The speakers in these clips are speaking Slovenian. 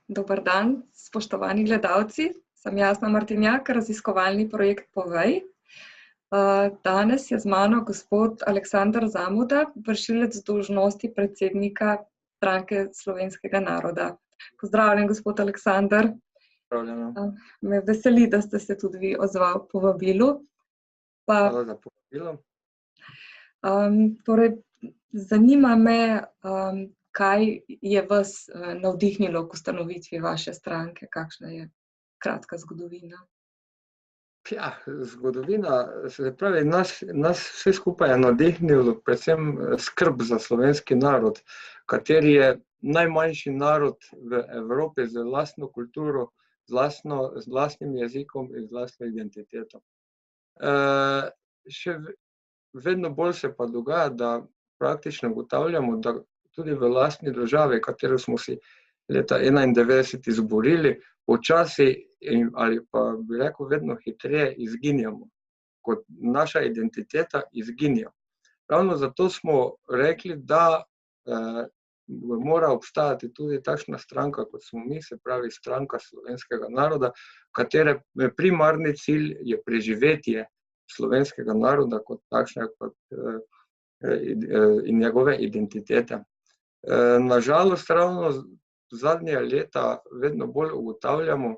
Dober dan, spoštovani gledalci. Sem Jasna Martinjak, raziskovalni projekt Povej. Danes je z mano gospod Aleksander Zamuda, vršilec dolžnosti predsednika Stranke slovenskega naroda. Pozdravljen, gospod Aleksander. Pozdravljeno. Me veseli, da ste se tudi vi odzval povabilu. Hvala za povabilo. Torej, zanima me, kaj je vas navdihnilo k ustanovitvi vaše stranke, kakšna je kratka zgodovina? Ja, zgodovina, se pravi, nas vse skupaj je navdihnilo predvsem skrb za slovenski narod, kateri je najmanjši narod v Evropi z lastno kulturo, z lastnim jezikom in z lastno identiteto. Še vedno bolj se pa dogaja, da praktično ugotavljamo, da tudi v lastni državi, katero smo si leta 1991 izborili, počasi ali pa bi rekel vedno hitreje izginjamo, kot naša identiteta izginja. Ravno zato smo rekli, da mora obstajati tudi takšna stranka, kot smo mi, se pravi Stranka slovenskega naroda, katere primarni cilj je preživetje slovenskega naroda kot takšnega in njegove identitete. Na žalost, ravno zadnja leta vedno bolj ugotavljamo,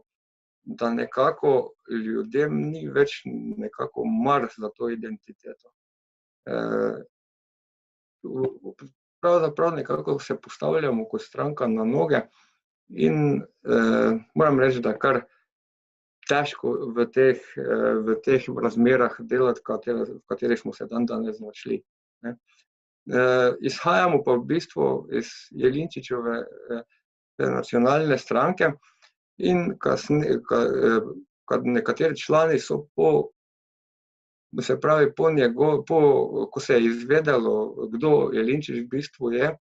da nekako ljudem ni več nekako mar za to identiteto. Pravzaprav nekako se postavljamo kot stranka na noge in moram reči, da kar težko v teh razmerah delati, v katerih smo se danes znašli. Izhajamo pa v bistvu iz Jelinčičeve nacionalne stranke in nekateri člani so ko se je izvedelo, kdo Jelinčič v bistvu je,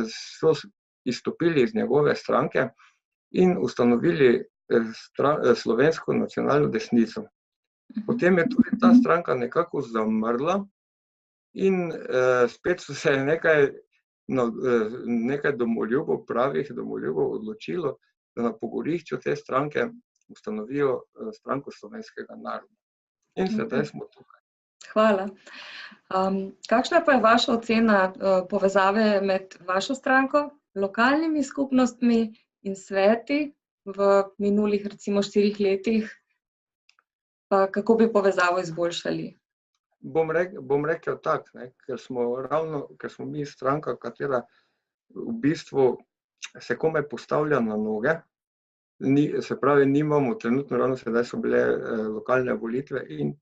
so izstopili iz njegove stranke in ustanovili Slovensko nacionalno desnico. Potem je tudi ta stranka nekako zamrla in spet so se nekaj domoljubov, pravih domoljubov odločilo, da na pogorišču te stranke ustanovijo Stranko slovenskega naroda. In sedaj smo tukaj. Hvala. Kakšna pa je vaša ocena povezave med vašo stranko, lokalnimi skupnostmi in sveti v minulih recimo 4 letih? Kako bi povezavo izboljšali? Bom rekel tako, ker smo mi stranka, katera v bistvu se komaj postavlja na noge, se pravi, nimamo trenutno, ravno sedaj so bile lokalne volitve in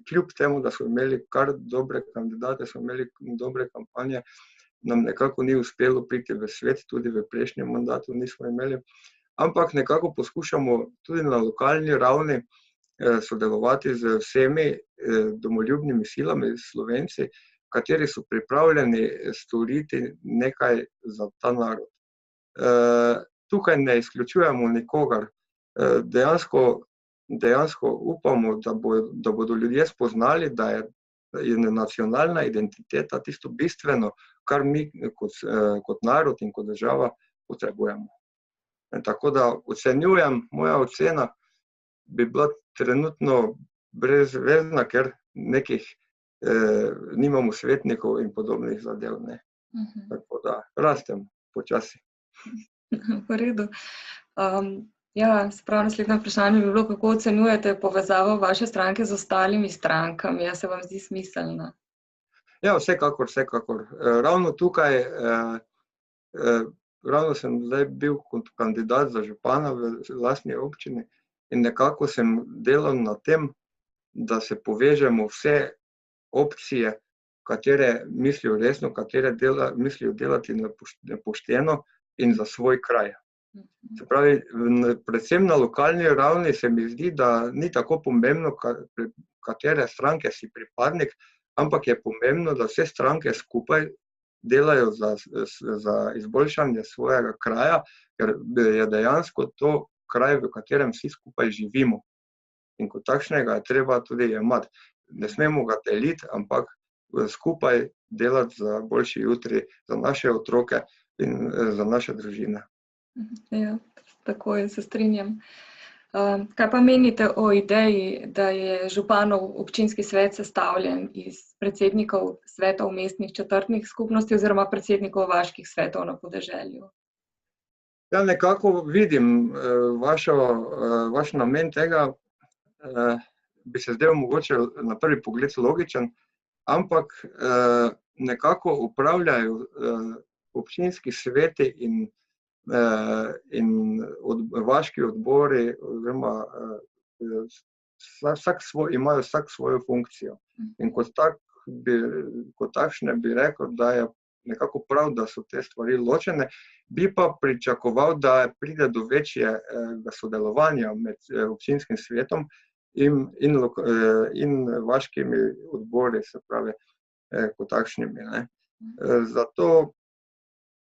kljub temu, da smo imeli kar dobre kandidate, smo imeli dobre kampanje, nam nekako ni uspelo priti v svet, tudi v prejšnjem mandatu nismo imeli, ampak nekako poskušamo tudi na lokalni ravni sodelovati z vsemi domoljubnimi silami, Slovenci, kateri so pripravljeni storiti nekaj za ta narod. Tukaj ne izključujemo nikogar. Dejansko upamo, da bodo ljudje spoznali, da je nacionalna identiteta tisto bistveno, kar mi kot narod in kot država potrebujemo. Tako da ocenjujem, moja ocena bi bila trenutno brezvezna, ker nekih nimamo svetnikov in podobnih zadev. Tako da rastem počasi. V redu. Naslednje vprašanje bi bilo, kako ocenjujete povezavo vaše stranke z ostalimi strankami? Se vam zdi smiselna? Ja, vsekakor. Ravno tukaj, ravno sem zdaj bil kot kandidat za župana v lastni občini in nekako sem delal na tem, da se povežemo vse opcije, katere mislijo resno, katere mislijo delati pošteno in za svoj kraj. Se pravi, predvsem na lokalni ravni se mi zdi, da ni tako pomembno, katere stranke si pripadnik, ampak je pomembno, da vse stranke skupaj delajo za izboljšanje svojega kraja, ker je dejansko to kraj, v katerem vsi skupaj živimo. In kot takšnega je treba tudi jemati. Ne smemo ga deliti, ampak skupaj delati za boljši jutri, za naše otroke in za naše družine. Ja, tako je, se strinjam. Kaj pa menite o ideji, da je županov občinski svet sestavljen iz predsednikov svetov mestnih četrtnih skupnosti oziroma predsednikov vaških svetov na podeželju? Ja, nekako vidim vaš namen tega, bi se zdel mogoče na prvi pogled logičen, ampak nekako upravljajo občinski sveti in vaški odbori oziroma imajo vsak svojo funkcijo. In kot takšne bi rekel, da je nekako prav, da so te stvari ločene, bi pa pričakoval, da pride do večjega sodelovanja med občinskim svetom in vaškimi odbori, se pravi, kot takšnimi, ne. Zato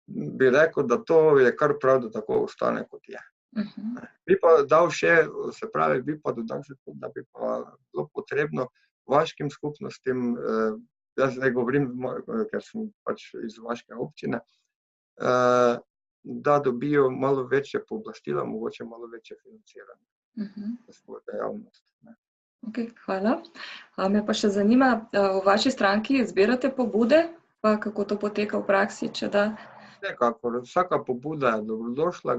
bi rekel, da to je kar prav, da tako ostane, kot je. Bi pa dal še, se pravi, bi pa dodal še to, da bi pa bilo potrebno vaškim skupnostim, jaz zdaj govorim, ker sem pač iz vaške občine, da dobijo malo večje pooblastila, mogoče malo večje financiranje za svojo dejavnost. Okej, hvala. Me pa še zanima, v vaši stranki zbirate pobude, pa kako to poteka v praksi, če da? Vsekakor, vsaka pobuda je dobrodošla,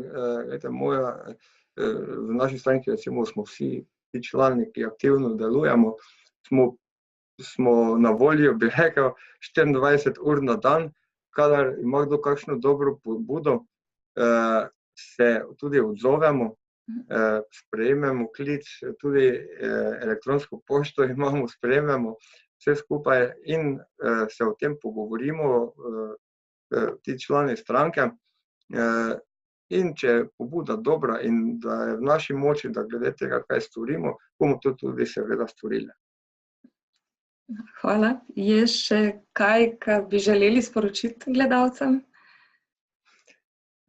v naši stranki recimo smo vsi ti člani, ki aktivno delujemo, smo na voljo, bi rekel, 24 ur na dan, kadar ima kdo kakšno dobro pobudo, se tudi odzovemo, sprejmemo klic, tudi elektronsko pošto imamo, sprejmemo vse skupaj in se o tem pogovorimo, ti člani stranke, in če je pobuda dobra in da je v naši moči, da glede tega kaj storimo, bomo to tudi seveda storili. Hvala. Je še kaj, kar bi želeli sporočiti gledalcem?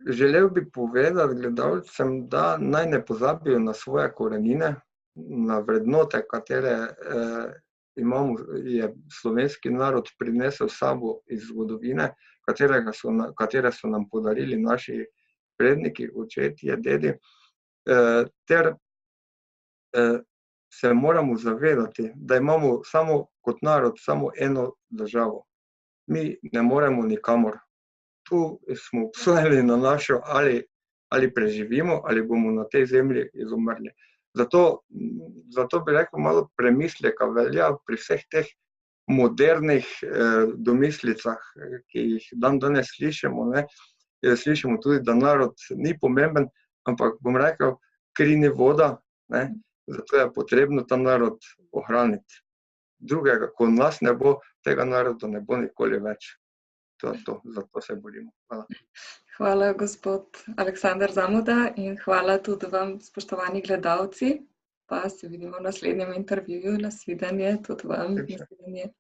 Želel bi povedati gledalcem, da naj ne pozabijo na svoje korenine, na vrednote, katere je slovenski narod prinesel s sabo iz zgodovine, katere so nam podarili naši predniki, očetje, dedi, ter se moramo zavedati, da imamo kot narod samo eno državo. Mi ne moremo nikamor. Tu smo obsojeni na našo, ali preživimo, ali bomo na tej zemlji izumrli. Zato bi rekel, malo premisleka velja pri vseh teh modernih domislicah, ki jih danes slišimo, ne. Slišimo tudi, da narod ni pomemben, ampak bom rekel, kri ni voda, ne, zato je potrebno ta narod ohraniti. Drugega, ko nas ne bo, tega naroda ne bo nikoli več. To je to, zato se borimo. Hvala. Hvala, gospod Aleksander Zamuda, in hvala tudi vam, spoštovani gledalci. Pa se vidimo v naslednjem intervjuju. Nasvidenje tudi vam. Nasvidenje.